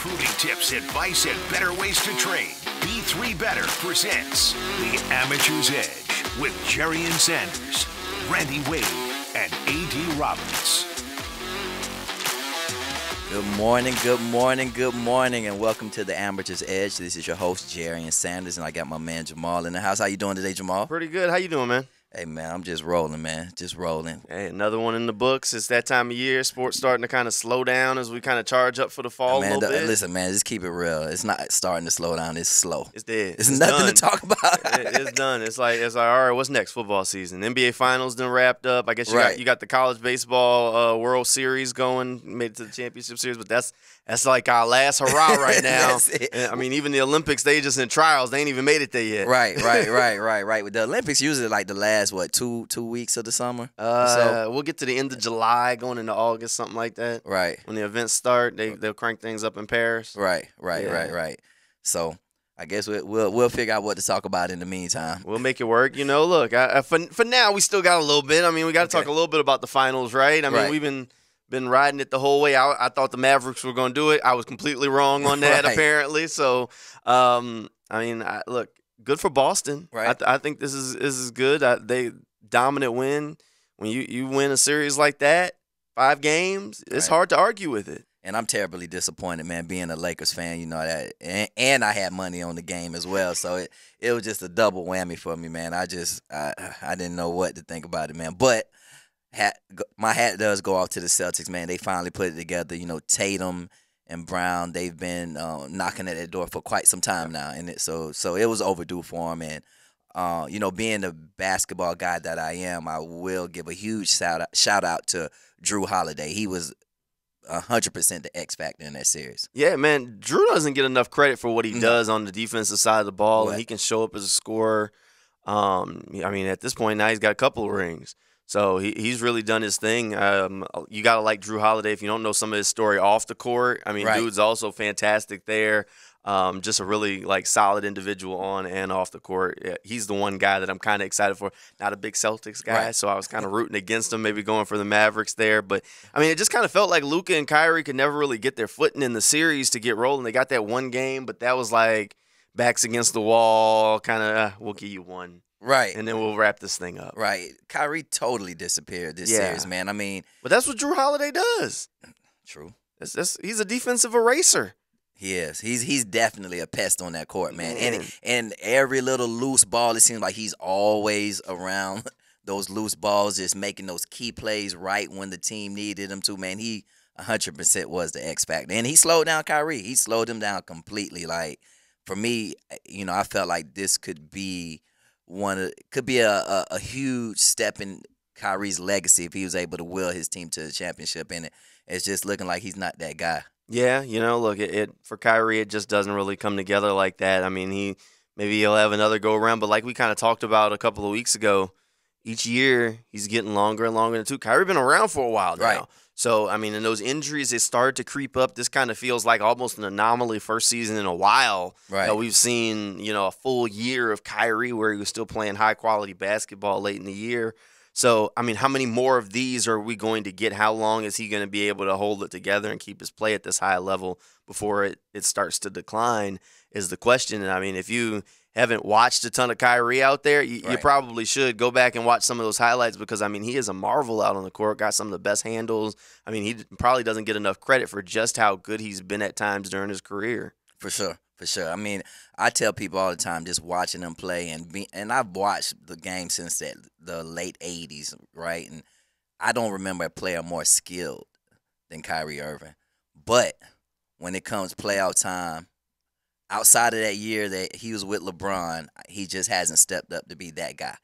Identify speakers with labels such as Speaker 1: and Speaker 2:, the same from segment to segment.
Speaker 1: recruiting tips, advice, and better ways to train. B3 Better presents The Amateur's Edge with Jerrian Sanders, Randy Wade, and A.D. Roberts.
Speaker 2: Good morning, good morning, good morning, and welcome to The Amateur's Edge. This is your host, Jerrian Sanders, and I got my man Jamal in the house. How you doing today, Jamal?
Speaker 3: Pretty good. How you doing, man?
Speaker 2: Hey, man, I'm just rolling, man. Just rolling.
Speaker 3: Hey, another one in the books. It's that time of year. Sports starting to kind of slow down as we kind of charge up for the fall
Speaker 2: man,
Speaker 3: a little bit.
Speaker 2: Listen, man, just keep it real. It's not starting to slow down. It's slow.
Speaker 3: It's dead.
Speaker 2: It's nothing
Speaker 3: done.
Speaker 2: to talk about.
Speaker 3: It's done. It's like all right, what's next? Football season. NBA Finals done wrapped up. I guess you got the college baseball World Series going, made it to the championship series, but that's like our last hurrah right now. I mean, even the Olympics, they just in trials. They ain't even made it there yet.
Speaker 2: Right. With the Olympics, usually like the last, two weeks of the summer?
Speaker 3: We'll get to the end of July, going into August, something like that.
Speaker 2: Right.
Speaker 3: When the events start, they'll crank things up in Paris.
Speaker 2: Right. So I guess we'll figure out what to talk about in the meantime.
Speaker 3: We'll make it work. You know, look, for now, we still got a little bit. I mean, we got to talk a little bit about the finals, right? I mean, we've been riding it the whole way. I thought the Mavericks were going to do it. I was completely wrong on that, apparently. So, look, good for Boston.
Speaker 2: Right.
Speaker 3: I think this is good. They dominant win. When you win a series like that, 5 games, it's hard to argue with it.
Speaker 2: And I'm terribly disappointed, man, being a Lakers fan, you know that. And I had money on the game as well, so it was just a double whammy for me, man. I didn't know what to think about it, man. But my hat does go off to the Celtics, man. They finally put it together. You know, Tatum and Brown, they've been knocking at that door for quite some time now, and so it was overdue for them. And being the basketball guy that I am, I will give a huge shout out to Drew Holiday. He was 100% the X factor in that series.
Speaker 3: Yeah, man, Drew doesn't get enough credit for what he does on the defensive side of the ball, and he can show up as a scorer. At this point now, he's got a couple of rings. So he's really done his thing. You got to like Drew Holiday if you don't know some of his story off the court. I mean, dude's also fantastic there. Just a really solid individual on and off the court. Yeah, he's the one guy that I'm kind of excited for. Not a big Celtics guy, so I was kind of rooting against him, maybe going for the Mavericks there. But, I mean, it just kind of felt like Luka and Kyrie could never really get their footing in the series to get rolling. They got that one game, but that was like backs against the wall, kind of, we'll give you one.
Speaker 2: Right.
Speaker 3: And then we'll wrap this thing up.
Speaker 2: Right. Kyrie totally disappeared this series, man. I mean.
Speaker 3: But that's what Drew Holiday does.
Speaker 2: True.
Speaker 3: He's a defensive eraser.
Speaker 2: He is. He's definitely a pest on that court, man. And every little loose ball, it seems like he's always around those loose balls, just making those key plays right when the team needed him to, man. He 100% was the X factor. And he slowed down Kyrie. He slowed him down completely. Like, for me, I felt like this could be a huge step in Kyrie's legacy if he was able to will his team to the championship. And it's just looking like he's not that guy.
Speaker 3: Yeah, look, for Kyrie, it just doesn't really come together like that. I mean, maybe he'll have another go around, but like we kind of talked about a couple of weeks ago, each year he's getting longer and longer too. Kyrie been around for a while now.
Speaker 2: Right.
Speaker 3: So, I mean, and those injuries, they started to creep up. This kind of feels like almost an anomaly first season in a while.
Speaker 2: Right.
Speaker 3: We've seen, a full year of Kyrie where he was still playing high-quality basketball late in the year. So, I mean, how many more of these are we going to get? How long is he going to be able to hold it together and keep his play at this high level before it starts to decline is the question. And, I mean, if you haven't watched a ton of Kyrie out there, you probably should go back and watch some of those highlights because, I mean, he is a marvel out on the court, got some of the best handles. I mean, he probably doesn't get enough credit for just how good he's been at times during his career.
Speaker 2: For sure. I mean, I tell people all the time, just watching them play, and I've watched the game since the late 80s, right? And I don't remember a player more skilled than Kyrie Irving. But when it comes playoff time, outside of that year that he was with LeBron, he just hasn't stepped up to be that guy.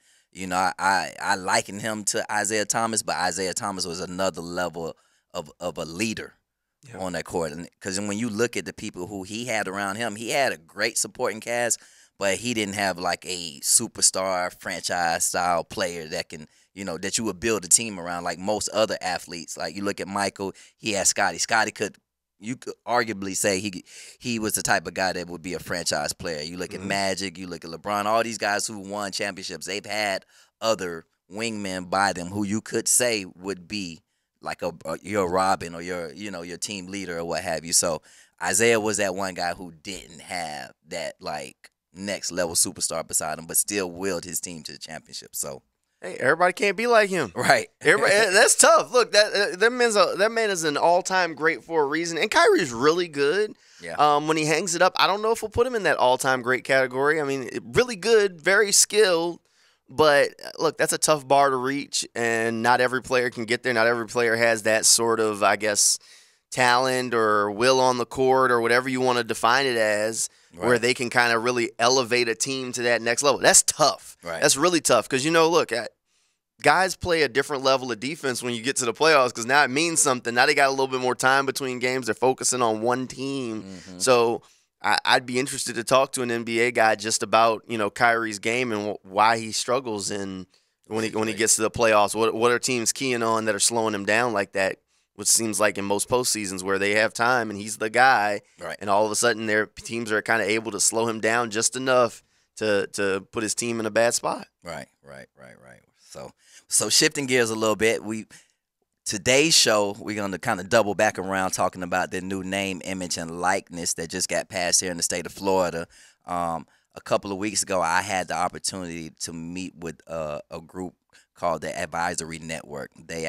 Speaker 2: I liken him to Isaiah Thomas, but Isaiah Thomas was another level of a leader. On that court. Because when you look at the people who he had around him, he had a great supporting cast, but he didn't have like a superstar franchise-style player that can, that you would build a team around like most other athletes. Like you look at Michael, he had Scottie. Scottie you could arguably say he was the type of guy that would be a franchise player. You look at Magic, you look at LeBron, all these guys who won championships, they've had other wingmen by them who you could say would be like your Robin or your team leader or what have you. So Isaiah was that one guy who didn't have that, like, next level superstar beside him, but still willed his team to the championship. So,
Speaker 3: hey, everybody can't be like him.
Speaker 2: right.
Speaker 3: Everybody, that's tough. Look, that man is an all-time great for a reason. And Kyrie's really good.
Speaker 2: Yeah.
Speaker 3: When he hangs it up, I don't know if we'll put him in that all-time great category. I mean, really good, very skilled. But, look, that's a tough bar to reach, and not every player can get there. Not every player has that sort of, I guess, talent or will on the court or whatever you want to define it as, where they can kind of really elevate a team to that next level. That's tough.
Speaker 2: Right.
Speaker 3: That's really tough because, look, guys play a different level of defense when you get to the playoffs because now it means something. Now they got a little bit more time between games. They're focusing on one team. Mm-hmm. So I'd be interested to talk to an NBA guy just about, Kyrie's game and why he struggles when he gets to the playoffs. What are teams keying on that are slowing him down like that, which seems like in most postseasons where they have time and he's the guy, and all of a sudden their teams are kind of able to slow him down just enough to put his team in a bad spot.
Speaker 2: Right. So shifting gears a little bit, today's show, we're going to kind of double back around talking about the new name, image, and likeness that just got passed here in the state of Florida. A couple of weeks ago, I had the opportunity to meet with a group called the Advisory Network. They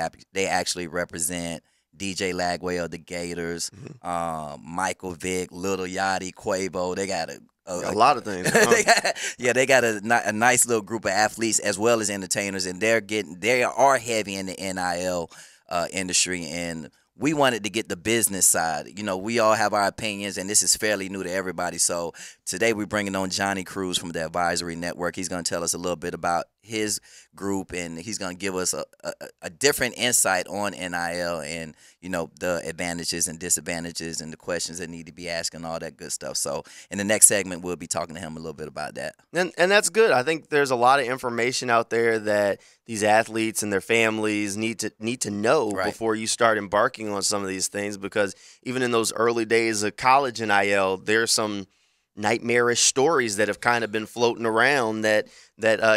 Speaker 2: actually represent DJ Lagway of the Gators, Michael Vick, Lil Yachty, Quavo. They got a lot of things. They got a nice little group of athletes as well as entertainers, and they are heavy in the NIL industry, and we wanted to get the business side. We all have our opinions, and this is fairly new to everybody. So today we're bringing on Johnny Cruz from the Advisory Network. He's going to tell us a little bit about his group, and he's going to give us a different insight on NIL and, the advantages and disadvantages and the questions that need to be asked and all that good stuff. So in the next segment, we'll be talking to him a little bit about that.
Speaker 3: And that's good. I think there's a lot of information out there that these athletes and their families need to know before you start embarking on some of these things, because even in those early days of college NIL, there's some nightmarish stories that have kind of been floating around that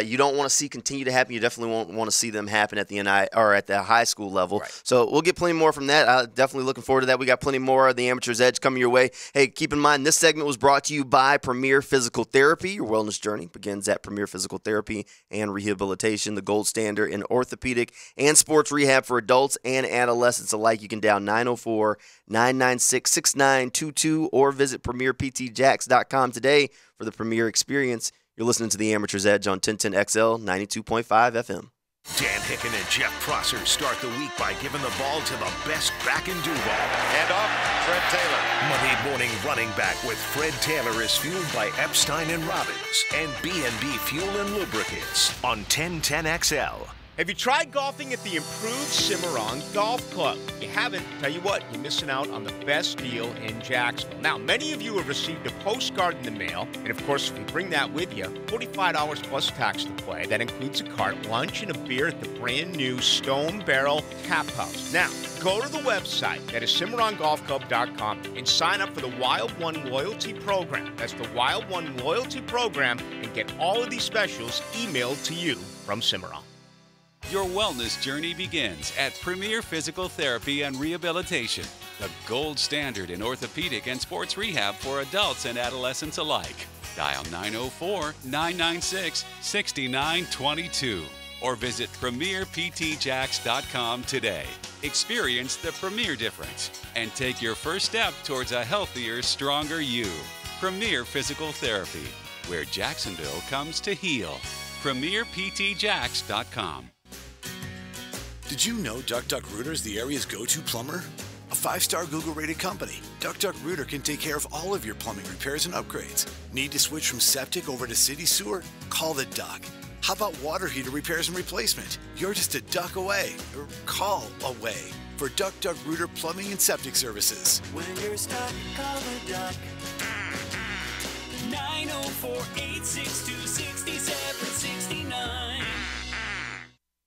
Speaker 3: you don't want to see continue to happen. You definitely won't want to see them happen at the or at the high school level. Right. So we'll get plenty more from that. Definitely looking forward to that. We got plenty more of the Amateur's Edge coming your way. Hey, keep in mind, this segment was brought to you by Premier Physical Therapy. Your wellness journey begins at Premier Physical Therapy and Rehabilitation, the gold standard in orthopedic and sports rehab for adults and adolescents alike. You can dial 904-996-6922 or visit PremierPTJax.com today for the Premier experience. You're listening to the Amateur's Edge on 1010XL 92.5 FM.
Speaker 1: Dan Hicken and Jeff Prosser start the week by giving the ball to the best back in Duval.
Speaker 4: And off, Fred Taylor.
Speaker 1: Monday morning running back with Fred Taylor is fueled by Epstein and Robbins and B&B Fuel and Lubricants on 1010XL.
Speaker 5: Have you tried golfing at the improved Cimarron Golf Club? If you haven't, tell you what, you're missing out on the best deal in Jacksonville. Now, many of you have received a postcard in the mail, and of course, if you bring that with you, $45 plus tax to play. That includes a cart, lunch, and a beer at the brand new Stone Barrel Tap House. Now, go to the website, that is CimarronGolfClub.com, and sign up for the Wild One Loyalty Program. That's the Wild One Loyalty Program, and get all of these specials emailed to you from Cimarron.
Speaker 6: Your wellness journey begins at Premier Physical Therapy and Rehabilitation, the gold standard in orthopedic and sports rehab for adults and adolescents alike. Dial 904-996-6922 or visit PremierPTJax.com today. Experience the Premier difference and take your first step towards a healthier, stronger you. Premier Physical Therapy, where Jacksonville comes to heal. PremierPTJax.com.
Speaker 7: Did you know Duck Duck Rooter is the area's go-to plumber? A 5-star Google-rated company, Duck Duck Rooter can take care of all of your plumbing repairs and upgrades. Need to switch from septic over to city sewer? Call the Duck. How about water heater repairs and replacement? You're just a duck away, or call away, for Duck Duck Rooter Plumbing and Septic Services.
Speaker 8: When you're stuck, call the Duck. 904-862-6769.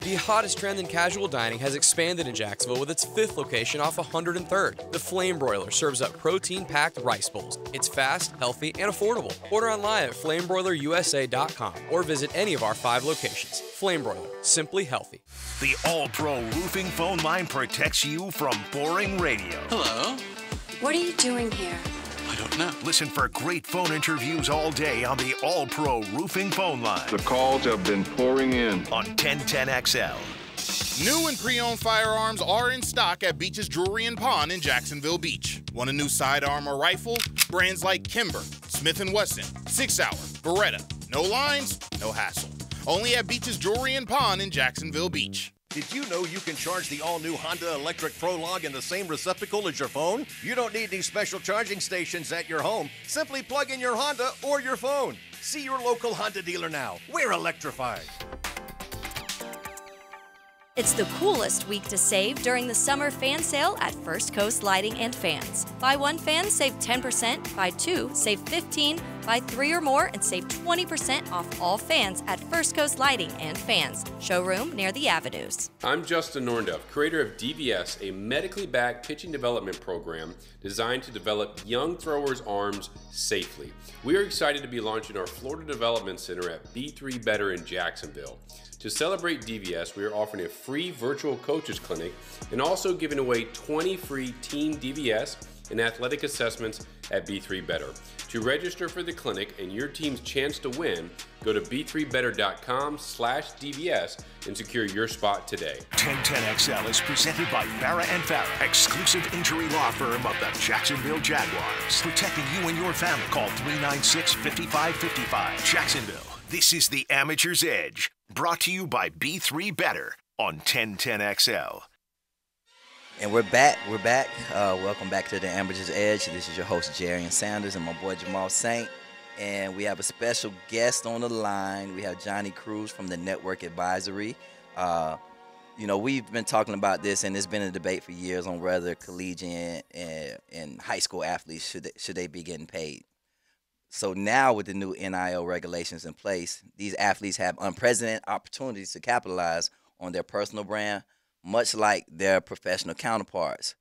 Speaker 9: The hottest trend in casual dining has expanded in Jacksonville with its 5th location off 103rd. The Flame Broiler serves up protein-packed rice bowls. It's fast, healthy, and affordable. Order online at flamebroilerusa.com or visit any of our 5 locations. Flame Broiler, simply healthy.
Speaker 1: The All-Pro Roofing phone line protects you from boring radio.
Speaker 10: Hello. What are you doing here?
Speaker 1: I don't know. Listen for great phone interviews all day on the All-Pro Roofing phone line.
Speaker 11: The calls have been pouring in.
Speaker 1: On 1010XL.
Speaker 12: New and pre-owned firearms are in stock at Beach's Jewelry and Pawn in Jacksonville Beach. Want a new sidearm or rifle? Brands like Kimber, Smith & Wesson, 6 Hour, Beretta. No lines, no hassle. Only at Beach's Jewelry and Pawn in Jacksonville Beach.
Speaker 13: Did you know you can charge the all-new Honda Electric Prologue in the same receptacle as your phone? You don't need these special charging stations at your home. Simply plug in your Honda or your phone. See your local Honda dealer now. We're electrified.
Speaker 14: It's the coolest week to save during the summer fan sale at First Coast Lighting and Fans. Buy one fan, save 10%. Buy two, save 15%. Buy three or more and save 20% off all fans at First Coast Lighting and Fans. Showroom near the Avenues.
Speaker 15: I'm Justin Nornduff, creator of DVS, a medically backed pitching development program designed to develop young throwers' arms safely. We are excited to be launching our Florida Development Center at B3 Better in Jacksonville. To celebrate DVS, we are offering a free virtual coaches clinic and also giving away 20 free team DVS and athletic assessments at B3 Better. To register for the clinic and your team's chance to win, go to b3better.com/DVS and secure your spot today.
Speaker 1: 1010XL is presented by Farah & Farah, exclusive injury law firm of the Jacksonville Jaguars. Protecting you and your family. Call 396-5555. Jacksonville, this is the Amateur's Edge. Brought to you by B3 Better on 1010XL.
Speaker 2: And we're back. Welcome back to the Amateur's Edge. This is your host, Jerrian Sanders, and my boy, Jamal Saint. And we have a special guest on the line. We have Johnny Cruz from the Network Advisory. We've been talking about this, and it's been a debate for years on whether collegiate and high school athletes should they be getting paid. So now with the new NIL regulations in place, these athletes have unprecedented opportunities to capitalize on their personal brand, much like their professional counterparts.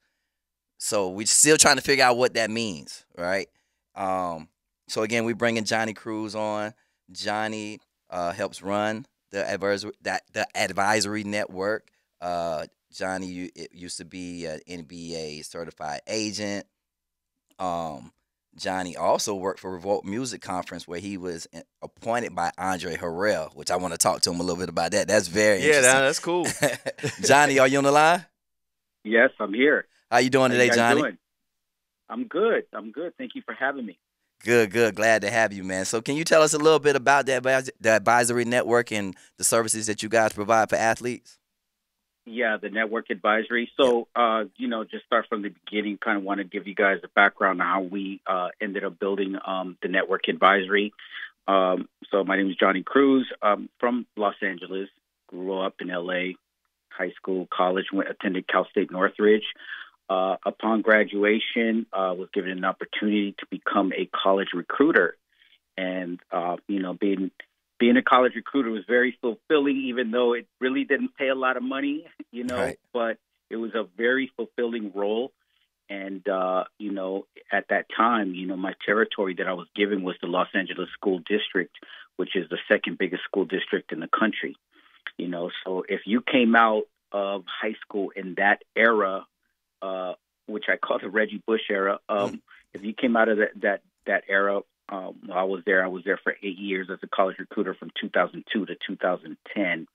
Speaker 2: So we're still trying to figure out what that means, right? So again, we bring in Johnny Cruz on. Johnny helps run the advisory network. Johnny used to be an NBA certified agent. Johnny also worked for Revolt Music Conference, where he was appointed by Andre Harrell, which I want to talk to him a little bit about that. That's very interesting.
Speaker 3: Yeah, that's cool.
Speaker 2: Johnny, are you on the line?
Speaker 16: Yes, I'm here.
Speaker 2: How you doing today, Johnny?
Speaker 16: Doing? I'm good. Thank you for having me.
Speaker 2: Good. Glad to have you, man. So can you tell us a little bit about the advisory network and the services that you guys provide for athletes?
Speaker 16: Yeah, the Network Advisory. So, just start from the beginning, kind of want to give you guys a background on how we ended up building the Network Advisory. So my name is Johnny Cruz. I'm from Los Angeles, grew up in L.A., high school, college, attended Cal State Northridge. Upon graduation, was given an opportunity to become a college recruiter. And, being a college recruiter was very fulfilling, even though it really didn't pay a lot of money,
Speaker 2: right.
Speaker 16: But it was a very fulfilling role. And, at that time, my territory that I was given was the Los Angeles School District, which is the second biggest school district in the country. So if you came out of high school in that era, which I call the Reggie Bush era, if you came out of that era, I was there for 8 years as a college recruiter from 2002 to 2010.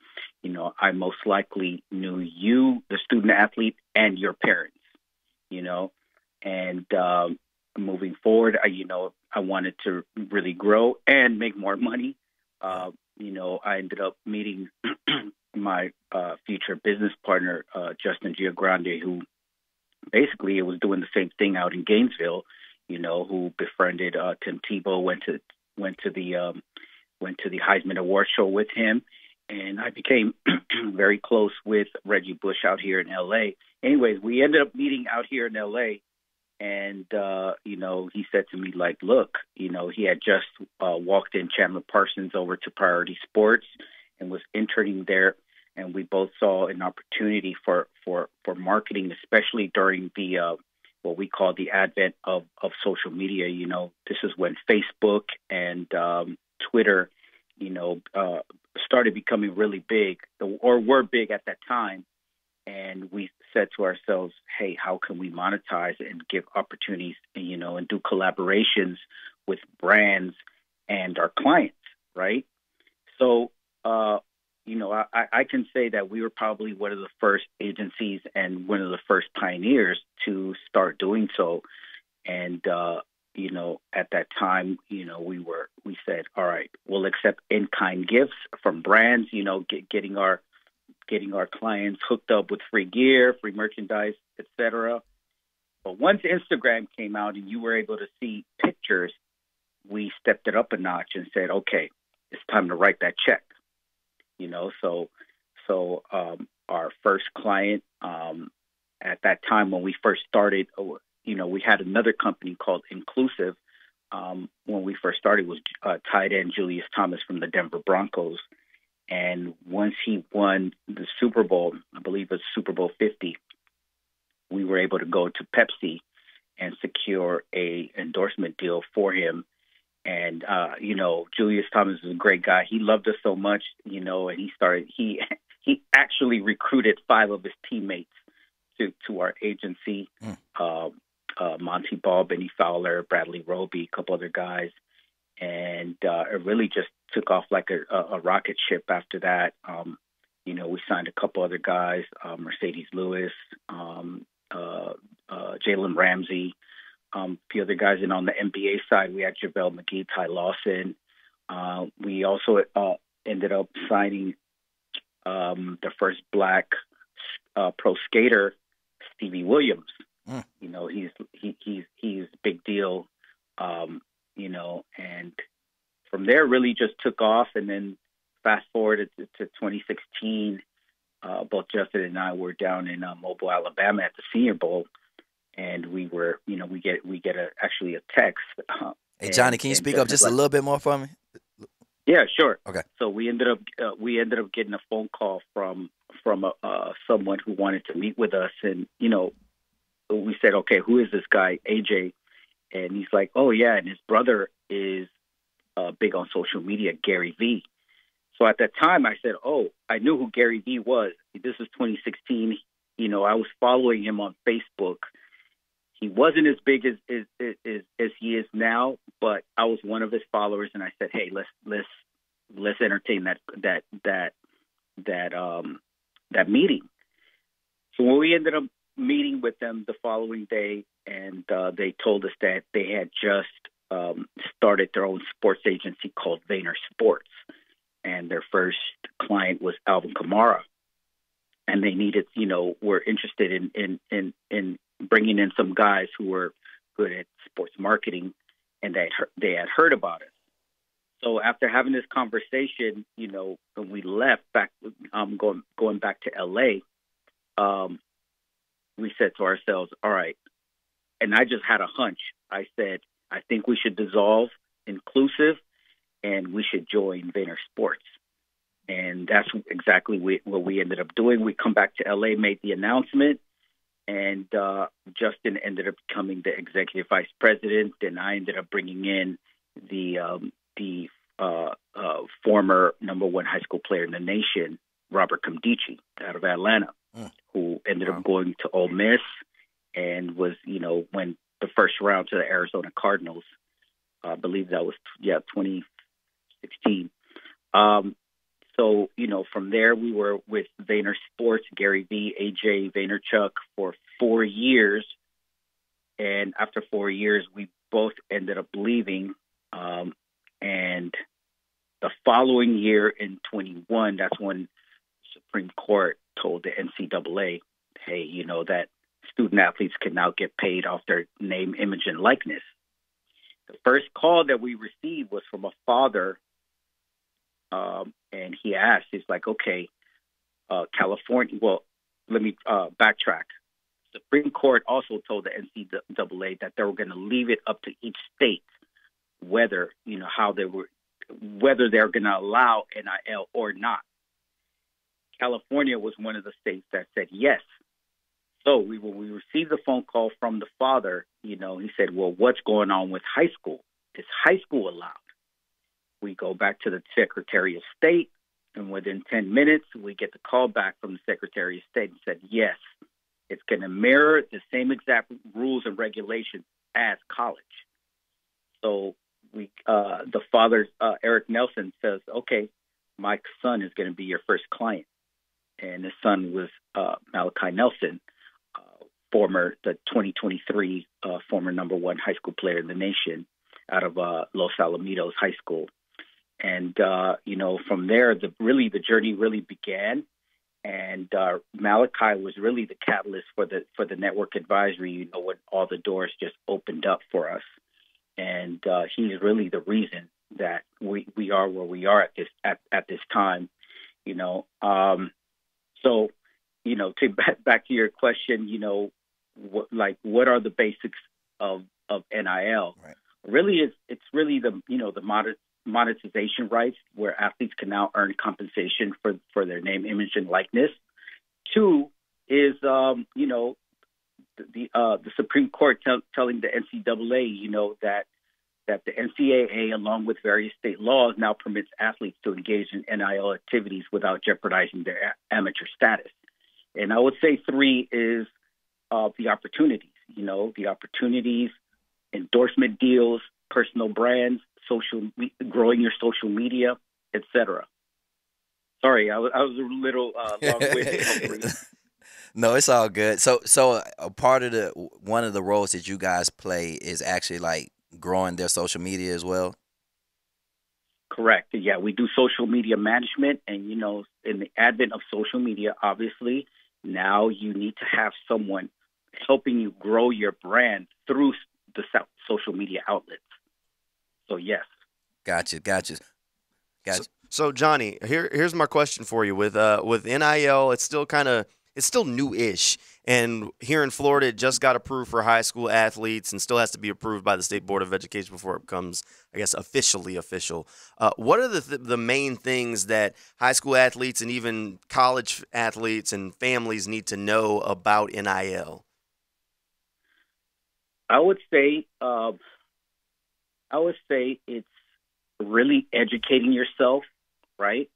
Speaker 16: I most likely knew you, the student athlete, and your parents, and moving forward, I wanted to really grow and make more money. I ended up meeting my future business partner, Justin Giagrande, who basically was doing the same thing out in Gainesville, who befriended Tim Tebow, went to the Heisman Award show with him, and I became very close with Reggie Bush out here in L.A. Anyways, we ended up meeting out here in L.A., and he said to me, like, look, he had just walked in Chandler Parsons over to Priority Sports and was interning there, and we both saw an opportunity for marketing, especially during the what we call the advent of social media. This is when Facebook and Twitter, started becoming really big, or were big at that time. And we said to ourselves, hey, how can we monetize and give opportunities, and do collaborations with brands and our clients, right? So, I can say that we were probably one of the first agencies and one of the first pioneers to start doing so. And, at that time, we said, all right, we'll accept in-kind gifts from brands, getting our clients hooked up with free gear, free merchandise, etc. But once Instagram came out and you were able to see pictures, we stepped it up a notch and said, okay, it's time to write that check. So our first client at that time when we first started, we had another company called Inclusive. When we first started was tight end Julius Thomas from the Denver Broncos. And once he won the Super Bowl, I believe it was Super Bowl 50, we were able to go to Pepsi and secure a endorsement deal for him. And, Julius Thomas is a great guy. He loved us so much, and he actually recruited 5 of his teammates to our agency, Monty Ball, Benny Fowler, Bradley Roby, a couple other guys. And it really just took off like a rocket ship after that. We signed a couple other guys, Mercedes Lewis, Jalen Ramsey, a few other guys. And on the NBA side, we had JaVale McGee, Ty Lawson. We also ended up signing the first black pro skater, Stevie Williams. He's a big deal, and from there really just took off. And then fast forward to 2016, both Justin and I were down in Mobile, Alabama at the Senior Bowl, and we were, we get actually a text.
Speaker 2: Hey Johnny, can you speak up just a little bit more for me?
Speaker 16: Yeah, sure.
Speaker 2: Okay.
Speaker 16: So we ended up getting a phone call from someone who wanted to meet with us, and we said, okay, who is this guy, AJ? And he's like, oh yeah, and his brother is big on social media, Gary V. So at that time, I said, oh, I knew who Gary V was. This is 2016. I was following him on Facebook. He wasn't as big as he is now, but I was one of his followers, and I said, hey, let's entertain that meeting. So when we ended up meeting with them the following day, and they told us that they had just started their own sports agency called Vayner Sports, and their first client was Alvin Kamara, and they needed, were interested in bringing in some guys who were good at sports marketing, and they had heard about us. So after having this conversation, when we left back, going back to LA, we said to ourselves, all right, and I just had a hunch. I said, I think we should dissolve Inclusive and we should join Vayner Sports. And that's exactly what we ended up doing. We come back to LA, made the announcement, and Justin ended up becoming the executive vice president, and I ended up bringing in the former #1 high school player in the nation, Robert Comdici, out of Atlanta, who ended up going to Ole Miss and was, went the first round to the Arizona Cardinals. I believe that was 2016. So, from there we were with Vayner Sports, Gary V, AJ Vaynerchuk for 4 years. And after 4 years, we both ended up leaving. And the following year in 21, that's when Supreme Court told the NCAA, hey, that student athletes can now get paid off their name, image, and likeness. The first call that we received was from a father, and he asked, he's like, okay, California, well, let me backtrack. Supreme Court also told the NCAA that they were going to leave it up to each state whether, whether they're going to allow NIL or not. California was one of the states that said yes. So when we received the phone call from the father, he said, well, what's going on with high school? Is high school allowed? We go back to the Secretary of State, and within 10 minutes, we get the call back from the Secretary of State and said, yes, It's going to mirror the same exact rules and regulations as college. So the father, Eric Nelson, says, okay, my son is going to be your first client. And his son was Malachi Nelson, the 2023 former #1 high school player in the nation out of Los Alamitos High School. And, from there, the journey really began. And Malachi was really the catalyst for the network advisory, when all the doors just opened up for us. And he's really the reason that we are where we are at this time, So, to back to your question, what are the basics of NIL?
Speaker 2: Right.
Speaker 16: Really, it's really the monetization rights where athletes can now earn compensation for their name, image, and likeness. 2 is, the Supreme Court telling the NCAA, that the NCAA, along with various state laws, now permits athletes to engage in NIL activities without jeopardizing their amateur status. And I would say 3 is the opportunities, endorsement deals, personal brands, growing your social media, etc. Sorry, I was a little long-winded.
Speaker 2: No, it's all good. So a part of one of the roles that you guys play is actually like growing their social media as well.
Speaker 16: Correct. Yeah, we do social media management, and in the advent of social media, obviously, now you need to have someone helping you grow your brand through the social media outlets. So yes.
Speaker 2: Gotcha.
Speaker 3: So Johnny, here's my question for you. With NIL, it's still new-ish, and here in Florida, it just got approved for high school athletes, and still has to be approved by the State Board of Education before it becomes, I guess, officially official. What are the main things that high school athletes and even college athletes and families need to know about NIL?
Speaker 16: I would say it's really educating yourself, right?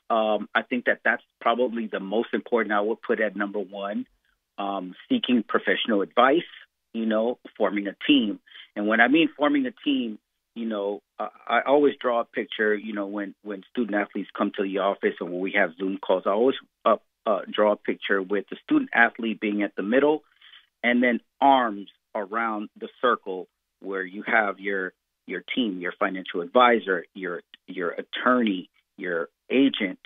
Speaker 16: I think that's probably the most important. I would put at number 1, seeking professional advice, forming a team. And when I mean forming a team, I always draw a picture, when student athletes come to the office and when we have Zoom calls, I always draw a picture with the student athlete being at the middle and then arms around the circle where you have your team, your financial advisor, your attorney, your agent,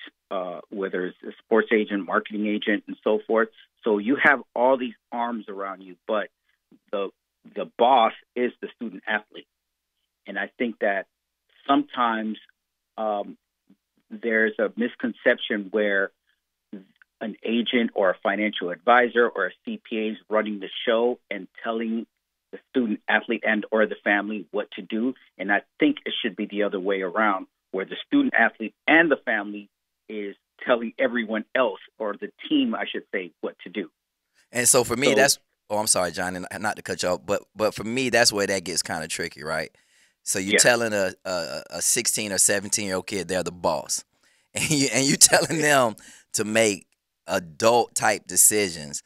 Speaker 16: whether it's a sports agent, marketing agent, and so forth. So you have all these arms around you, but the boss is the student athlete. And I think that sometimes there's a misconception where an agent or a financial advisor or a CPA is running the show and telling the student athlete and or the family what to do. And I think it should be the other way around, where the student athlete and the family is telling everyone else, or the team, I should say, what to do.
Speaker 2: And so for me, I'm sorry, John, and not to cut you off, but for me, that's where that gets kind of tricky, right? So you're telling a 16 or 17-year-old kid they're the boss, and you telling them to make adult type decisions.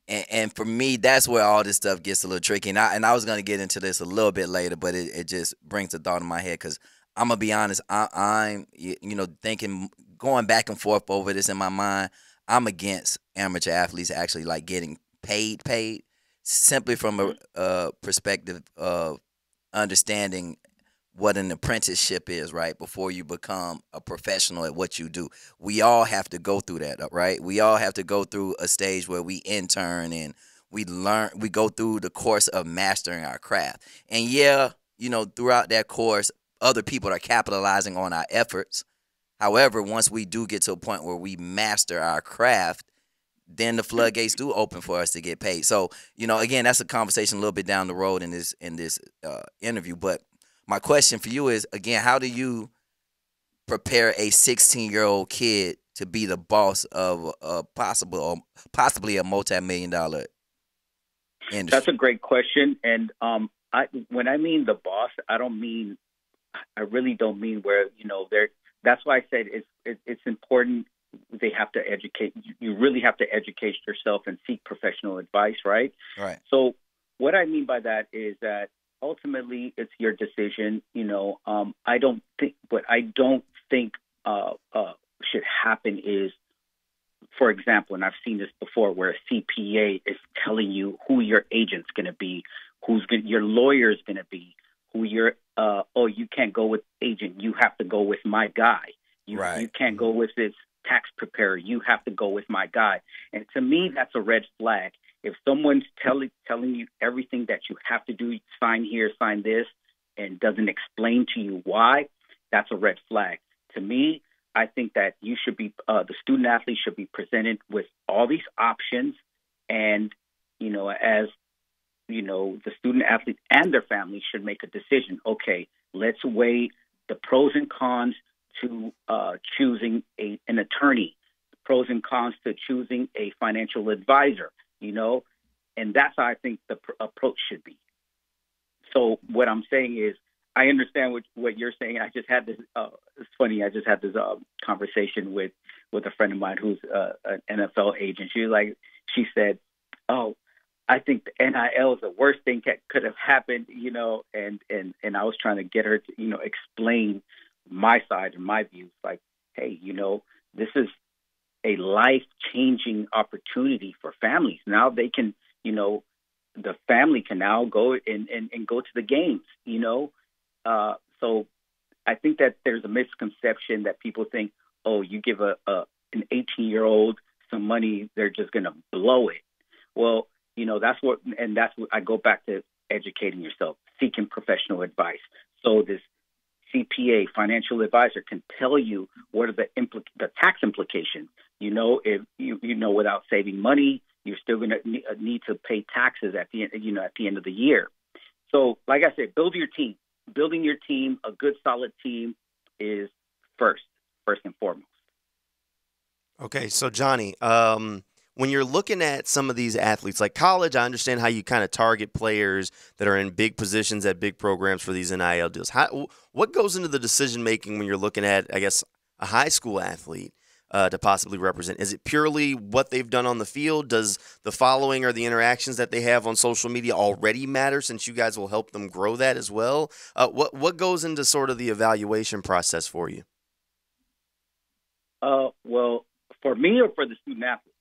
Speaker 2: And for me, that's where all this stuff gets a little tricky. And I was going to get into this a little bit later, but it just brings a thought in my head, because I'm going to be honest, I'm thinking, going back and forth over this in my mind, I'm against amateur athletes actually like getting paid simply from a perspective of understanding what an apprenticeship is, right? Before you become a professional at what you do. We all have to go through that, right? We all have to go through a stage where we intern and we go through the course of mastering our craft. And throughout that course, other people are capitalizing on our efforts. However, once we do get to a point where we master our craft, then the floodgates do open for us to get paid. So, again, that's a conversation a little bit down the road in this interview. But my question for you is, again, how do you prepare a 16-year-old kid to be the boss of possibly a multi-million-dollar industry?
Speaker 16: That's a great question. And when I mean the boss, I really don't mean where, that's why I said it's important they have to educate. You really have to educate yourself and seek professional advice, right?
Speaker 2: Right.
Speaker 16: So what I mean by that is that ultimately it's your decision. I don't think should happen is, for example, and I've seen this before, where a CPA is telling you who your agent's going to be, your lawyer's going to be, who your you can't go with agent, you have to go with my guy. You can't go with this tax preparer, you have to go with my guy. And to me, that's a red flag. If someone's telling you everything that you have to do, sign here, sign this, and doesn't explain to you why, that's a red flag. To me, I think that you should be the student athlete should be presented with all these options, and as the student athlete and their family should make a decision. Okay, let's weigh the pros and cons to choosing an attorney, pros and cons to choosing a financial advisor. And that's how I think the approach should be. So what I'm saying is, I understand what you're saying. I just had this. It's funny. I just had this conversation with a friend of mine who's an NFL agent. She said, "Oh, I think the NIL is the worst thing that could have happened." And I was trying to get her to explain my side and my views. Like, hey, this is a life-changing opportunity for families. Now they can, the family can now go and go to the games. So I think that there's a misconception that people think, oh, you give an 18-year-old some money, they're just going to blow it. Well, that's what I go back to educating yourself, seeking professional advice. So this CPA, financial advisor, can tell you what are the tax implications. If without saving money, you're still going to need to pay taxes at the end, at the end of the year. So, like I said, build your team. Building your team, a good, solid team, is first and foremost.
Speaker 3: Okay, so Johnny, when you're looking at some of these athletes, like college, I understand how you kind of target players that are in big positions at big programs for these NIL deals. What goes into the decision making when you're looking at, I guess, a high school athlete to possibly represent? Is it purely what they've done on the field? Does the following or the interactions that they have on social media already matter, since you guys will help them grow that as well? What goes into sort of the evaluation process for you?
Speaker 16: Well, for me or for the student athlete?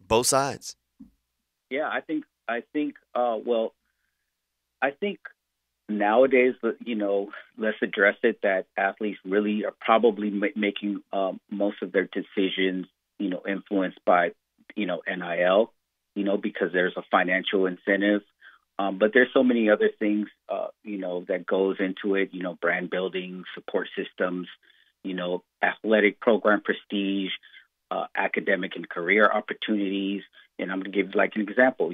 Speaker 3: Both sides.
Speaker 16: Yeah, I think nowadays, let's address it, that athletes really are probably making most of their decisions, influenced by, NIL, because there's a financial incentive. But there's so many other things, that goes into it, brand building, support systems, athletic program prestige, academic and career opportunities. And I'm going to give like an example,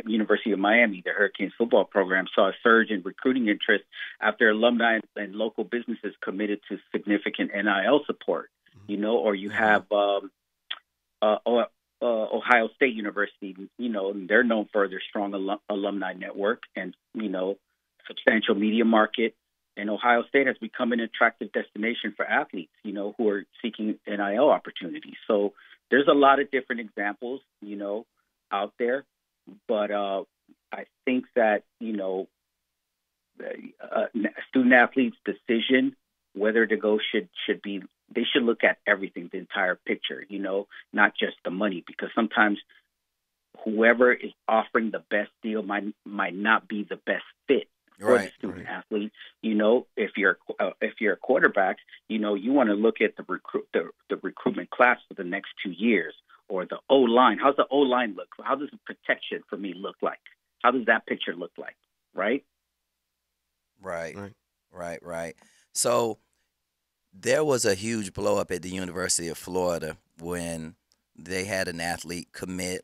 Speaker 16: University of Miami, the Hurricanes football program saw a surge in recruiting interest after alumni and local businesses committed to significant NIL support. Or you have Ohio State University, they're known for their strong alumni network and, substantial media market. And Ohio State has become an attractive destination for athletes, who are seeking NIL opportunities. So there's a lot of different examples, out there. But I think that, student athletes' decision whether to go should be, they should look at everything, the entire picture, not just the money, because sometimes whoever is offering the best deal might not be the best fit for the student athlete. If you're a quarterback, you want to look at the recruitment class for the next 2 years, or the O-line. How's the O-line look? How does the protection for me look like? How does that picture look like? Right.
Speaker 2: So there was a huge blow up at the University of Florida when they had an athlete commit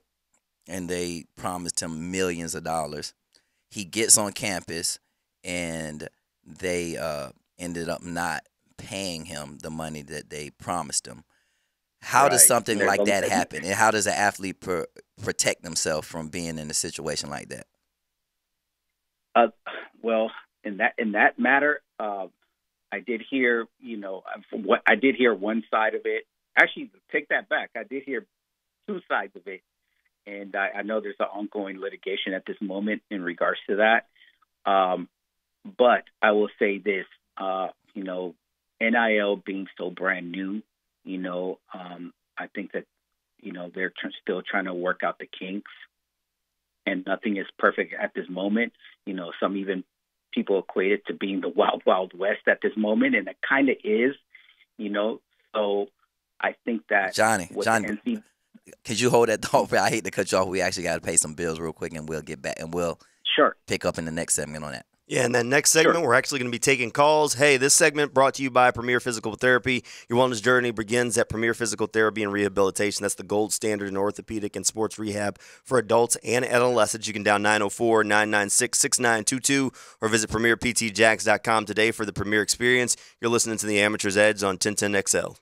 Speaker 2: and they promised him millions of dollars. He gets on campus and they ended up not paying him the money that they promised him. How does something like that happen? And how does an athlete protect themselves from being in a situation like that?
Speaker 16: Well, in that matter, I did hear, I did hear one side of it. Actually, take that back. I did hear two sides of it. And I know there's an ongoing litigation at this moment in regards to that. But I will say this, NIL being so brand new, I think that, they're still trying to work out the kinks, and nothing is perfect at this moment. Some even people equate it to being the wild, wild west at this moment, and it kind of is, So I think that
Speaker 2: Johnny, could you hold that thought? I hate to cut you off. We actually got to pay some bills real quick, and we'll get back, and we'll pick up in the next segment on that.
Speaker 3: Yeah, and then next segment, we're actually going to be taking calls. Hey, this segment brought to you by Premier Physical Therapy. Your wellness journey begins at Premier Physical Therapy and Rehabilitation. That's the gold standard in orthopedic and sports rehab for adults and adolescents. You can dial 904-996-6922 or visit PremierPTJax.com today for the Premier Experience. You're listening to the Amateur's Edge on 1010XL.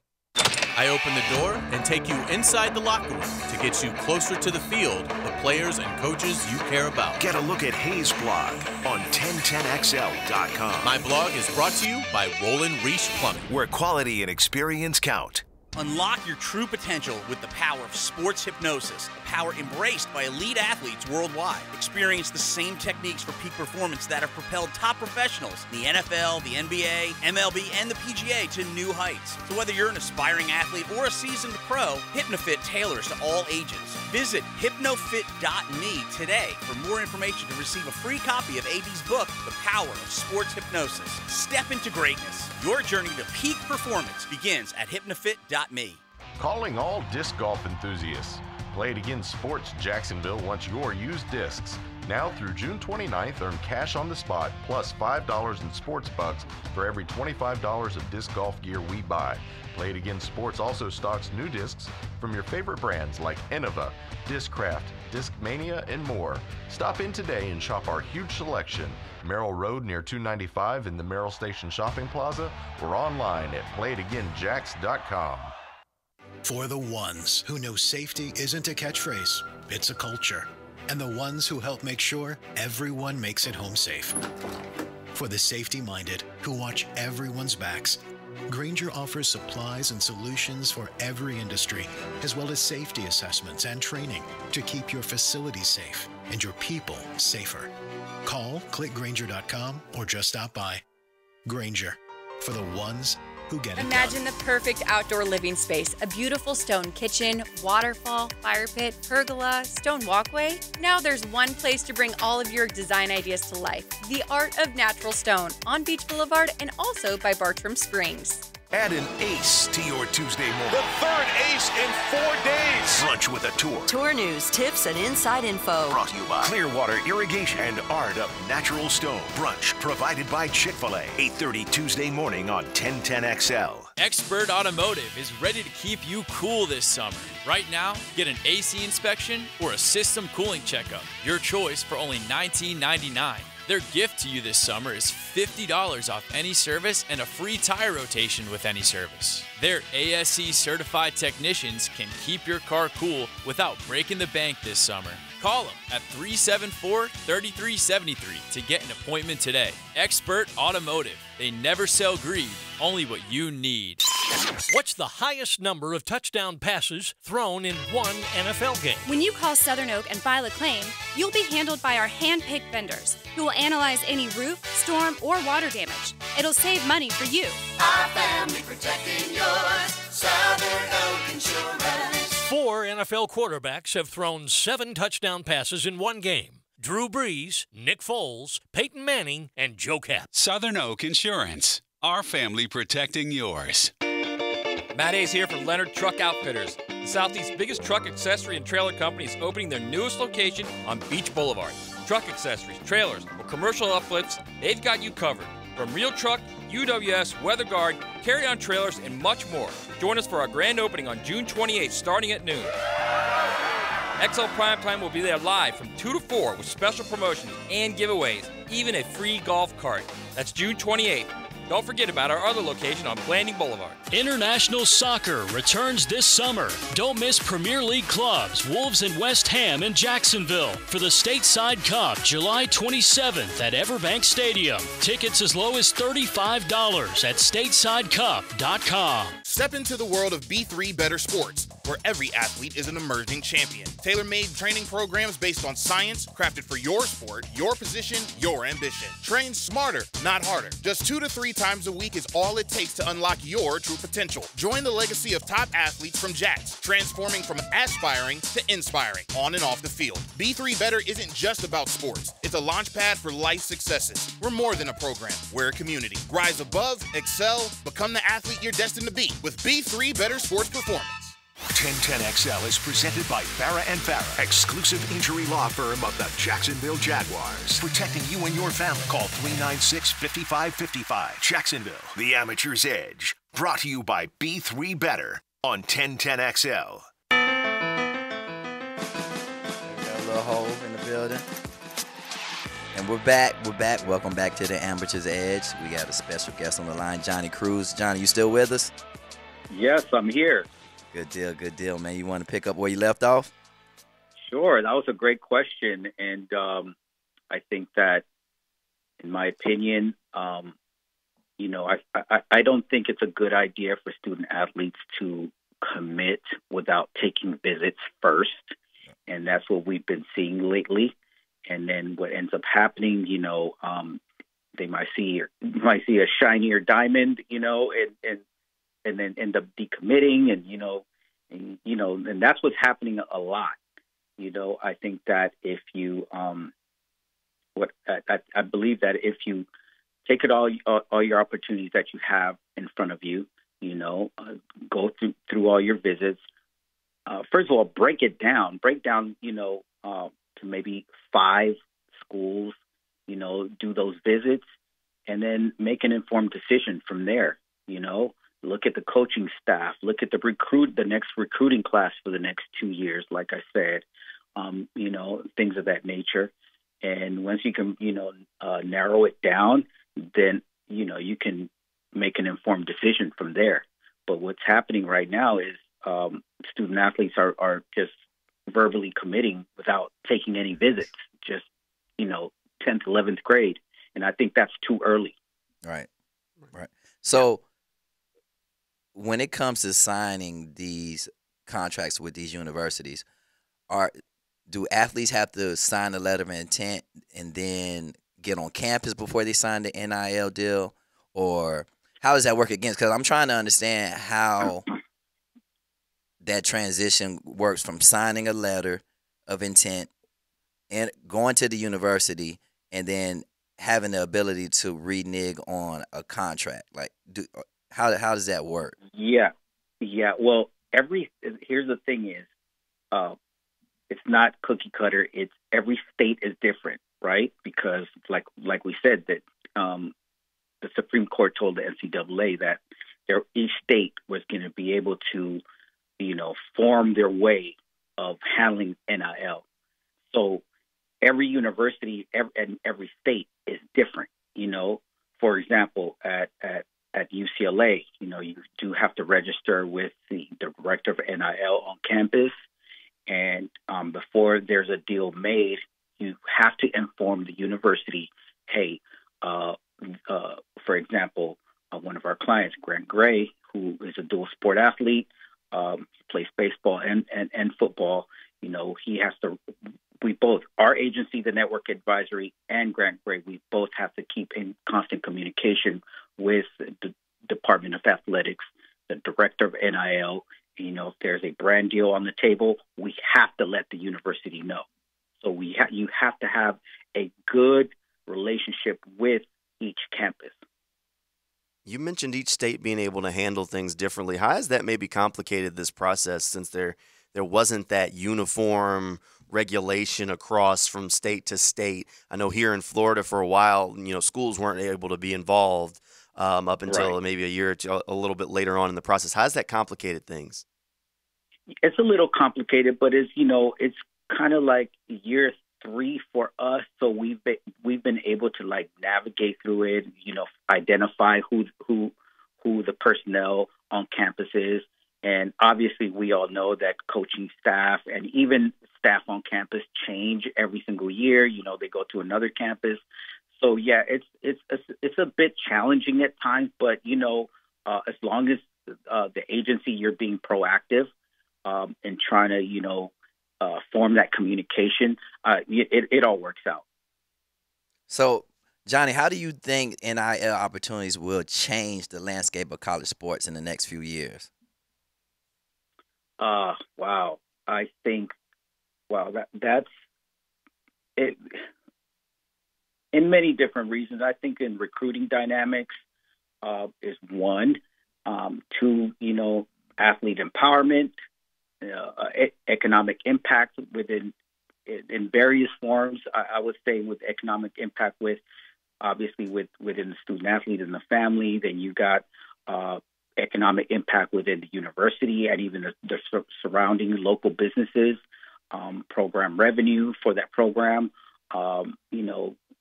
Speaker 10: I open the door and take you inside the locker room to get you closer to the field, the players and coaches you care about.
Speaker 1: Get a look at Hayes' blog on 1010XL.com.
Speaker 10: My blog is brought to you by Roland Reich Plumbing,
Speaker 1: where quality and experience count.
Speaker 17: Unlock your true potential with the power of sports hypnosis, a power embraced by elite athletes worldwide. Experience the same techniques for peak performance that have propelled top professionals in the NFL, the NBA, MLB, and the PGA to new heights. So whether you're an aspiring athlete or a seasoned pro, HypnoFit tailors to all ages. Visit hypnofit.me today for more information to receive a free copy of AD's book, The Power of Sports Hypnosis. Step into greatness. Your journey to peak performance begins at hypnofit.me.
Speaker 18: Calling all disc golf enthusiasts. Play It Again Sports Jacksonville wants your used discs. Now through June 29th, earn cash on the spot plus $5 in sports bucks for every $25 of disc golf gear we buy. Play It Again Sports also stocks new discs from your favorite brands like Innova, Discraft, Discmania, and more. Stop in today and shop our huge selection. Merrill Road near 295 in the Merrill Station Shopping Plaza or online at playitagainjax.com.
Speaker 7: For the ones who know safety isn't a catchphrase, it's a culture. And the ones who help make sure everyone makes it home safe. For the safety-minded who watch everyone's backs, Grainger offers supplies and solutions for every industry, as well as safety assessments and training to keep your facilities safe and your people safer. Call, click Grainger.com, or just stop by. Grainger, for the ones who get it
Speaker 19: Imagine the perfect outdoor living space. A beautiful stone kitchen, waterfall, fire pit, pergola, stone walkway. Now there's one place to bring all of your design ideas to life. The Art of Natural Stone on Beach Boulevard and also by Bartram Springs.
Speaker 1: Add an ace to your Tuesday morning.
Speaker 20: The third ace in 4 days.
Speaker 1: Brunch with a tour.
Speaker 21: Tour news, tips, and inside info.
Speaker 1: Brought to you by Clearwater Irrigation and Art of Natural Stone. Brunch provided by Chick-fil-A. 8:30 Tuesday morning on 1010XL.
Speaker 22: Expert Automotive is ready to keep you cool this summer. Right now, get an AC inspection or a system cooling checkup. Your choice for only $19.99. Their gift to you this summer is $50 off any service and a free tire rotation with any service. Their ASE certified technicians can keep your car cool without breaking the bank this summer. Call them at 374-3373 to get an appointment today. Expert Automotive. They never sell greed, only what you need.
Speaker 23: What's the highest number of touchdown passes thrown in one NFL game?
Speaker 24: When you call Southern Oak and file a claim, you'll be handled by our hand-picked vendors who will analyze any roof, storm, or water damage. It'll save money for you.
Speaker 8: Our family protecting yours. Southern Oak Insurance.
Speaker 23: 4 NFL quarterbacks have thrown 7 touchdown passes in one game. Drew Brees, Nick Foles, Peyton Manning, and Joe Kapp.
Speaker 6: Southern Oak Insurance. Our family protecting yours.
Speaker 9: Matt Hayes here for Leonard Truck Outfitters. The Southeast's biggest truck accessory and trailer company is opening their newest location on Beach Boulevard. Truck accessories, trailers, or commercial upfits, they've got you covered. From Real Truck, UWS, WeatherGuard, carry-on trailers, and much more. Join us for our grand opening on June 28th, starting at noon. XL Primetime will be there live from 2 to 4 with special promotions and giveaways, even a free golf cart. That's June 28th.
Speaker 22: Don't forget about our other location on Blanding Boulevard.
Speaker 4: International soccer returns this summer. Don't miss Premier League clubs, Wolves and West Ham in Jacksonville for the Stateside Cup, July 27th at Everbank Stadium. Tickets as low as $35 at statesidecup.com.
Speaker 5: Step into the world of B3 Better Sports, where every athlete is an emerging champion. Tailor-made training programs based on science, crafted for your sport, your position, your ambition. Train smarter, not harder. Just 2 to 3 times a week is all it takes to unlock your true potential. Join the legacy of top athletes from JAX, transforming from aspiring to inspiring, on and off the field. B3 Better isn't just about sports. It's a launch pad for life successes. We're more than a program. We're a community. Rise above, excel, become the athlete you're destined to be with B3 Better Sports Performance.
Speaker 1: 1010XL is presented by Farah & Farah, exclusive injury law firm of the Jacksonville Jaguars. Protecting you and your family. Call 396-5555. Jacksonville, the amateur's edge. Brought to you by B3 Better on 1010XL.
Speaker 2: Got a little hole in the building. And we're back. Welcome back to the Amateur's Edge. We got a special guest on the line, Johnny Cruz. Johnny, you still with us?
Speaker 11: Yes, I'm here.
Speaker 2: Good deal, man. You want to pick up where you left off?
Speaker 11: Sure. That was a great question. And I think that, in my opinion, I don't think it's a good idea for student athletes to commit without taking visits first. And that's what we've been seeing lately. And then what ends up happening, they might see a shinier diamond, and then end up decommitting, and that's what's happening a lot. I think that if you, I believe that if you take it all your opportunities that you have in front of you, go through all your visits. First of all, break down, to maybe 5 schools, do those visits, and then make an informed decision from there. Look at the coaching staff. Look at the next recruiting class for the next 2 years, like I said, things of that nature. And once you can, narrow it down, then, you can make an informed decision from there. But what's happening right now is student athletes are just verbally committing without taking any visits, just, 10th, 11th grade. And I think that's too early.
Speaker 2: Right. So, when it comes to signing these contracts with these universities, do athletes have to sign a letter of intent and then get on campus before they sign the NIL deal? Or how does that work against? Because I'm trying to understand how that transition works from signing a letter of intent and going to the university and then having the ability to renege on a contract. Like, how does that work?
Speaker 11: Yeah. Well, here's the thing is, it's not cookie cutter. It's every state is different, right? Because like we said that the Supreme Court told the NCAA that each state was going to be able to, form their way of handling NIL. So every university and every state is different. For example, at UCLA, you do have to register with the director of NIL on campus. And before there's a deal made, you have to inform the university, hey, for example, one of our clients, Grant Gray, who is a dual sport athlete, plays baseball and football, he has to, we both, our agency, the Network Advisory, and Grant Gray, we both have to keep in constant communication with the Department of Athletics, the director of NIL. If there's a brand deal on the table, we have to let the university know. So you have to have a good relationship with each campus.
Speaker 3: You mentioned each state being able to handle things differently. How has that maybe complicated this process, since there wasn't that uniform regulation across from state to state? I know here in Florida for a while, schools weren't able to be involved up until maybe a year or two, a little bit later on in the process. How has that complicated things?
Speaker 11: It's a little complicated, but it's kind of like year 3 for us. So we've been able
Speaker 16: able to like navigate through it, identify who the personnel on campus is. And obviously we all know that coaching staff and even staff on campus change every single year. They go to another campus. So yeah, it's a bit challenging at times, but as long as the agency, you're being proactive and trying to form that communication, it all works out.
Speaker 2: So, Johnny, how do you think NIL opportunities will change the landscape of college sports in the next few years?
Speaker 16: Wow. I think, that's it. In many different reasons. I think in recruiting dynamics is one. Two, athlete empowerment, economic impact in various forms. I would say with economic impact obviously within the student athlete and the family. Then you got economic impact within the university and even the surrounding local businesses. Program revenue for that program,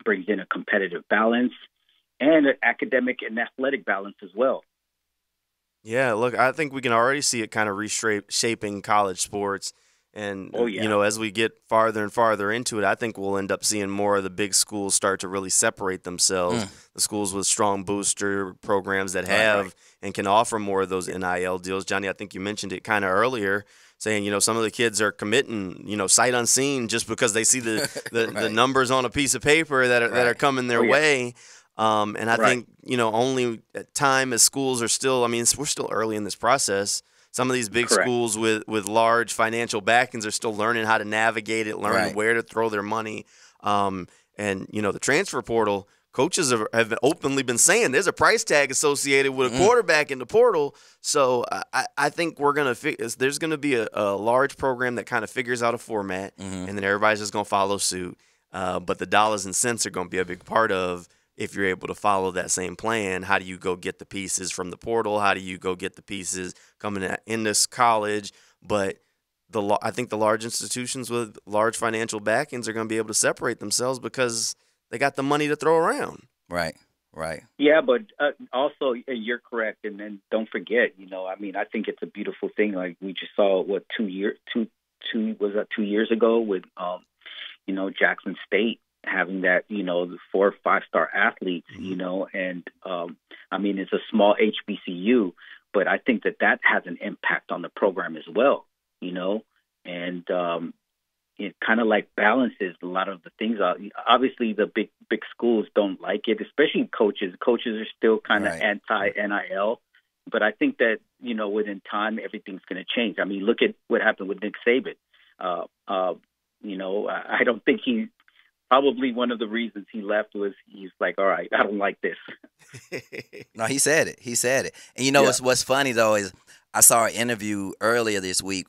Speaker 16: brings in a competitive balance and an academic and athletic balance as well.
Speaker 3: Yeah, look, I think we can already see it kind of reshaping college sports. And, as we get farther and farther into it, I think we'll end up seeing more of the big schools start to really separate themselves. The schools with strong booster programs that have and can offer more of those NIL deals. Johnny, I think you mentioned it kind of earlier, saying, some of the kids are committing, sight unseen just because they see the numbers on a piece of paper that are coming their way. And I think, only at time as schools are still, we're still early in this process. Some of these big schools with large financial backings are still learning how to navigate it, learning where to throw their money. And, the transfer portal, coaches have openly been saying there's a price tag associated with a quarterback in the portal. So I think there's going to be a large program that kind of figures out a format, and then everybody's just going to follow suit. But the dollars and cents are going to be a big part of, if you're able to follow that same plan. How do you go get the pieces from the portal? How do you go get the pieces coming in this college? But I think the large institutions with large financial backings are going to be able to separate themselves because they got the money to throw around.
Speaker 2: Right.
Speaker 16: Yeah, but also you're correct. And then don't forget, I think it's a beautiful thing. Like we just saw 2 years ago with, Jackson State having that, the 4 or 5-star athletes, and it's a small HBCU, but I think that has an impact on the program as well, and it kind of like balances a lot of the things out. Obviously, the big schools don't like it, especially coaches. Coaches are still kind of anti-NIL, but I think that, within time, everything's going to change. Look at what happened with Nick Saban. I don't think probably one of the reasons he left was he's like, all right, I don't like this.
Speaker 2: No, he said it. And what's funny though is I saw an interview earlier this week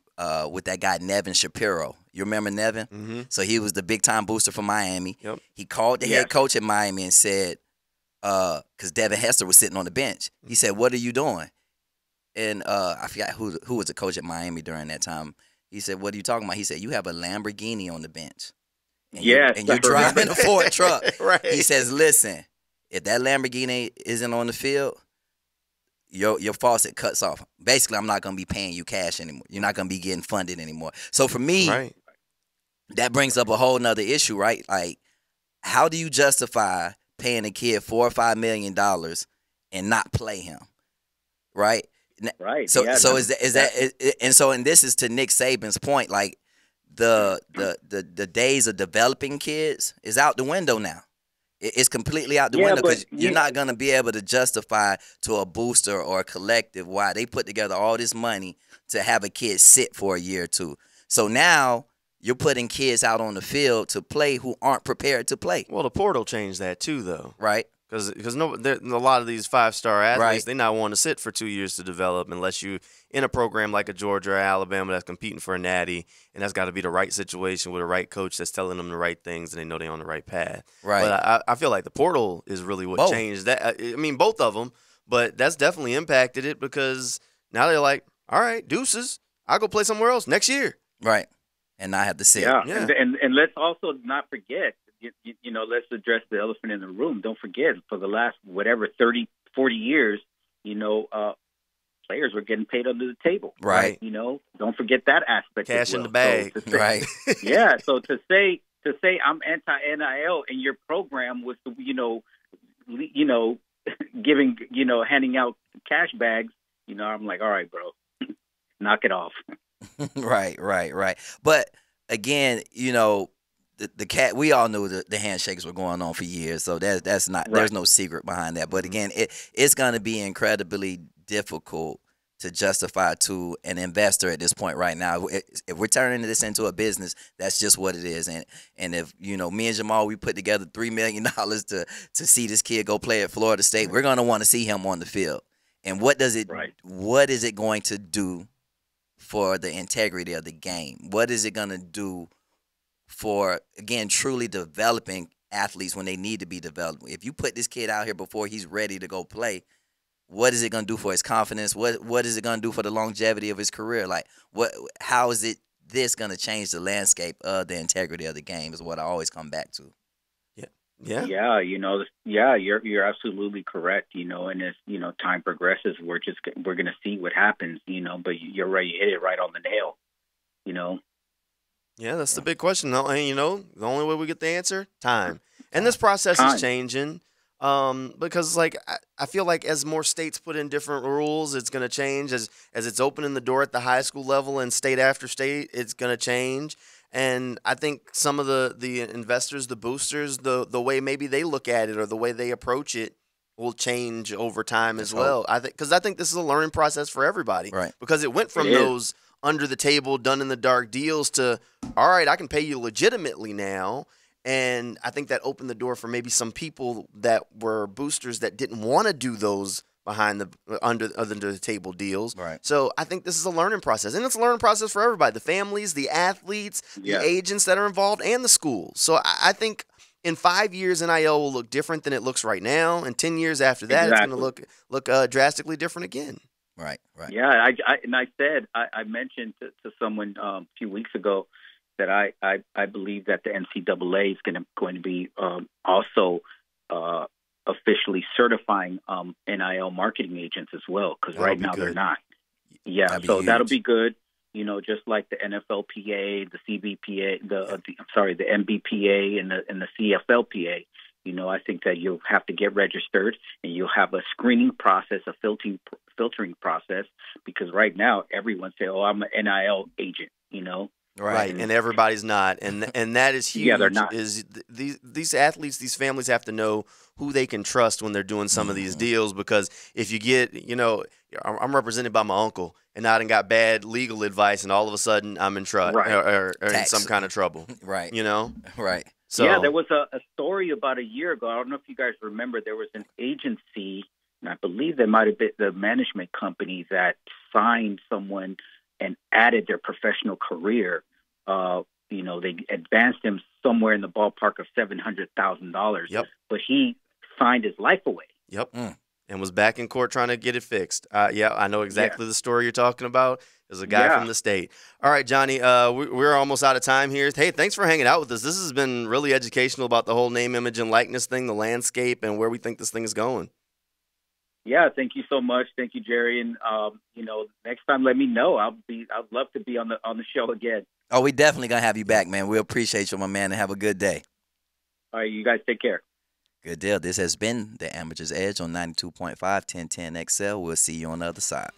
Speaker 2: with that guy Nevin Shapiro. You remember Nevin?
Speaker 3: Mm-hmm.
Speaker 2: So he was the big time booster for Miami.
Speaker 3: Yep.
Speaker 2: He called the head coach at Miami and said, because Devin Hester was sitting on the bench. He said, "What are you doing?" And I forgot who was the coach at Miami during that time. He said, "What are you talking about?" He said, "You have a Lamborghini on the bench. And you're driving a Ford truck."
Speaker 3: Right.
Speaker 2: He says, "Listen, if that Lamborghini isn't on the field, your faucet cuts off. Basically, I'm not going to be paying you cash anymore. You're not going to be getting funded anymore." So for me, that brings up a whole nother issue, right? Like, how do you justify paying a kid $4 or $5 million and not play him, right?
Speaker 16: Right.
Speaker 2: So is that and so this is to Nick Saban's point, like the days of developing kids is out the window now. It's completely out the window because you're not going to be able to justify to a booster or a collective why they put together all this money to have a kid sit for a year or two. So now you're putting kids out on the field to play who aren't prepared to play.
Speaker 3: Well, the portal changed that too, though.
Speaker 2: Right.
Speaker 3: Because a lot of these 5-star athletes, they not want to sit for 2 years to develop unless you in a program like a Georgia or Alabama that's competing for a natty, and that's got to be the right situation with a right coach that's telling them the right things and they know they're on the right path.
Speaker 2: Right.
Speaker 3: But I feel like the portal is really what changed that. I mean, both of them, but that's definitely impacted it because now they're like, all right, deuces, I'll go play somewhere else next year.
Speaker 2: Right. and not have to sit.
Speaker 16: Yeah. And let's also not forget, let's address the elephant in the room. Don't forget, for the last, 30, 40 years, players were getting paid under the table.
Speaker 2: Right.
Speaker 16: Don't forget that aspect.
Speaker 3: Cash in the bag.
Speaker 16: So
Speaker 2: right.
Speaker 16: Yeah. So to say I'm anti-NIL and your program was, giving, handing out cash bags, I'm like, all right, bro, knock it off.
Speaker 2: Right. But again, the cat. We all knew the handshakes were going on for years, so that's not. There's no secret behind that. But again, it's going to be incredibly difficult to justify to an investor at this point right now. If we're turning this into a business, that's just what it is. And if me and Jamal, we put together $3 million to see this kid go play at Florida State, we're going to want to see him on the field. And what is it going to do for the integrity of the game? What is it going to do for, again, truly developing athletes when they need to be developed? If you put this kid out here before he's ready to go play, what is it going to do for his confidence? What is it going to do for the longevity of his career? Like, how is this going to change the landscape of the integrity of the game is what I always come back to.
Speaker 3: Yeah.
Speaker 16: Yeah. You're absolutely correct. And as time progresses, we're going to see what happens. But you're right. You hit it right on the nail.
Speaker 3: Yeah, that's the big question. The only way we get the answer, time. And this process is changing. Because I feel like as more states put in different rules, it's going to change. As it's opening the door at the high school level and state after state, it's going to change. And I think some of the investors, the boosters, the way maybe they look at it or the way they approach it will change over time as well. I think this is a learning process for everybody.
Speaker 2: Right.
Speaker 3: Because it went from those under the table, done in the dark deals to, all right, I can pay you legitimately now. And I think that opened the door for maybe some people that were boosters that didn't want to do those behind the under the table deals.
Speaker 2: Right.
Speaker 3: So I think this is a learning process, and it's a learning process for everybody: the families, the athletes, the agents that are involved, and the schools. So I think in 5 years, NIL will look different than it looks right now, and 10 years after that, it's going to look drastically different again.
Speaker 2: Right.
Speaker 16: Yeah, I mentioned to someone a few weeks ago that I believe that the NCAA is going to be also officially certifying NIL marketing agents as well, because right now they're not. Yeah, so that'll be good. Just like the NFLPA, the CBPA, the NBPA, and the CFLPA. I think that you'll have to get registered, and you'll have a screening process, a filtering process, because right now everyone say, "Oh, I'm an NIL agent,"
Speaker 3: Right, and everybody's not, and that is huge.
Speaker 16: Yeah, they're not.
Speaker 3: Is these athletes, these families have to know who they can trust when they're doing some of these deals, because if you get, I'm represented by my uncle, and I done got bad legal advice, and all of a sudden I'm in trouble or in some kind of trouble.
Speaker 2: Right.
Speaker 3: Right. So
Speaker 16: yeah, there was a story about a year ago. I don't know if you guys remember. There was an agency, and I believe they might have been the management company that signed someone and added their professional career. They advanced him somewhere in the ballpark of $700,000.
Speaker 3: Yep.
Speaker 16: But he signed his life away.
Speaker 3: Yep. And was back in court trying to get it fixed. I know exactly the story you're talking about. There's a guy from the state. All right, Johnny, we're almost out of time here. Hey, thanks for hanging out with us. This has been really educational about the whole name, image, and likeness thing, the landscape, and where we think this thing is going.
Speaker 16: Yeah, thank you so much. Thank you, Jerry. And next time, let me know. I'd love to be on the show again.
Speaker 2: Oh, we definitely gonna have you back, man. We appreciate you, my man, and have a good day.
Speaker 16: All right, you guys take care.
Speaker 2: Good deal. This has been the Amateur's Edge on 92.5 1010 XL. We'll see you on the other side.